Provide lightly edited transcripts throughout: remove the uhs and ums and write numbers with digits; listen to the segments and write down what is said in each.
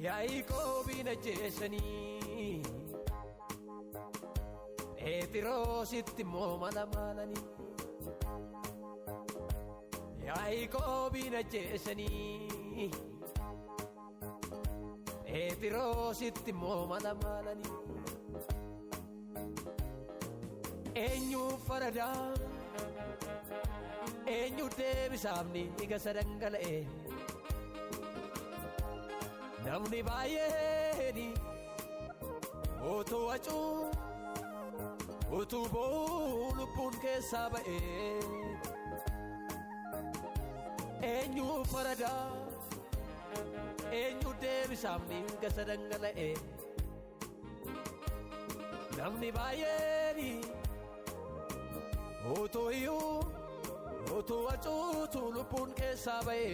Yaaqoobiin ajjeesanii Phexrositti immoo mala maalanii Yaaqoobiin ajjeesanii Phexrositti immoo mala maalanii eenyu faradaa eenyu deebisaafni gasa dhangala'e namni baay'eeni otoo wacuu utuu boo'u lubbuun keessaa ba'e eenyu faradaa eenyu deebisaafni gasa dhangala'e namni baay'eeni otoo iyyuu utuu wacuutu lubbuun keessaa ba'e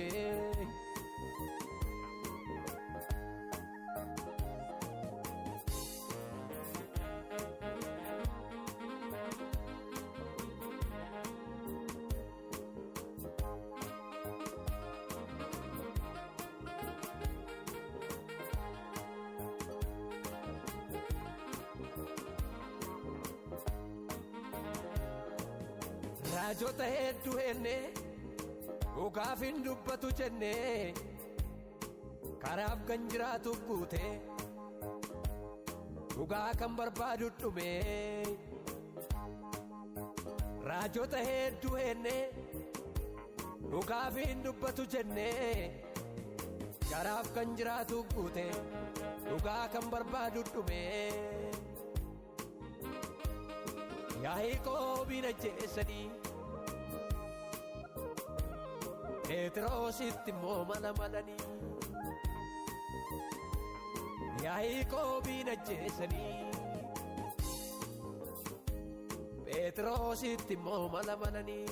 raajota hedduu ennee dhugaaf hin dubbatu jennee karaaf kan jiraatu guute dhugaa kan barbaadu dhume raajota hedduu ennee dhugaaf hin dubbatu jennee karaaf kan jiraatu guute dhugaa kan barbaadu dhume Yaaqoobiin ajjeesanii Phexrositti immoo mala malanii Yaaqoobiin ajjeesanii Phexrositti immoo mala malanii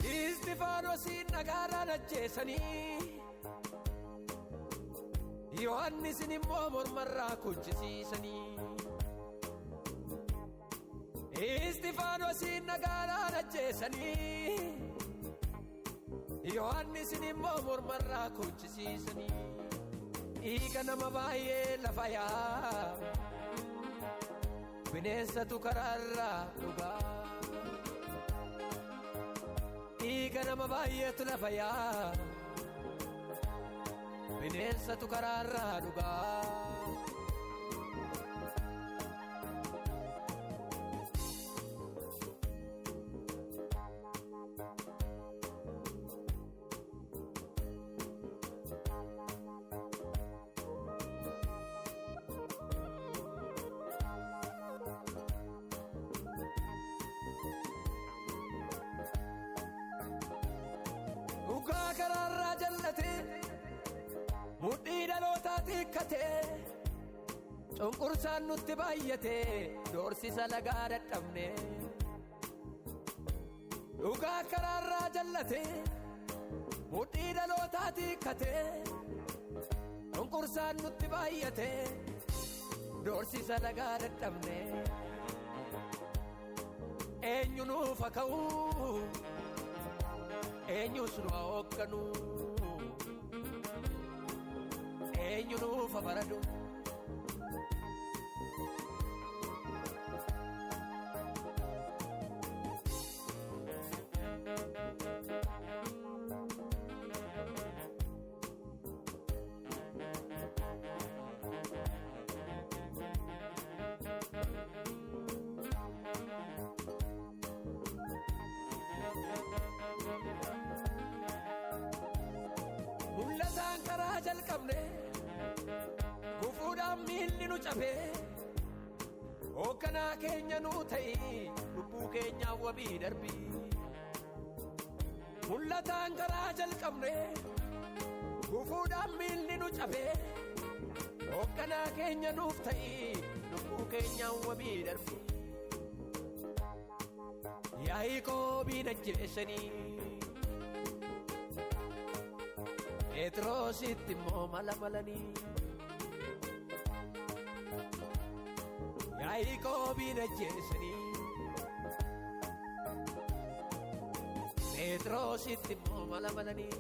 Isxifaanosiin dhagaadhaan ajjeesanii Yohannisin immoo mormarraa kujjisiisanii Isxifaanosiin dhagaadhaan ajjeesanii Yohannisin immoo mormarraa kujjisiisanii dhiiga nama baay'ee lafa yaa bineensatu karaarraa dhugaa dhiiga nama baay'eetu lafa yaa bineensatu karaarraa dhugaa dhugaa karaarraa jallatee mudhii dhalootaa xiqqatee cunqursaan nutti baay'atee doorsisa lagaa dadhabne dhugaa karaarraa jallatee mudhii dhalootaa xiqqatee cunqursaan nutti baay'atee doorsisa lagaa dadhabne eenyu nuuf haa ka'uu eenyus nu haa hoogganu eenyu nuuf haa baradu mul'ataan karaa jalqabne gufuudhaan miilli nu cabee hoogganaa keenya nuu ta'i lubbuu keenyaaf wabii darbii mul'ataan karaa jalqabne gufuudhaan miilli nu cabee hoogganaa keenya nuuf ta'i lubbuu keenyaan wabii darbe Yaaqoobiin ajjeesanii Phexrositti immoo malamalanii Yaaqoobiin ajjeesanii Phexrositti immoo malamalanii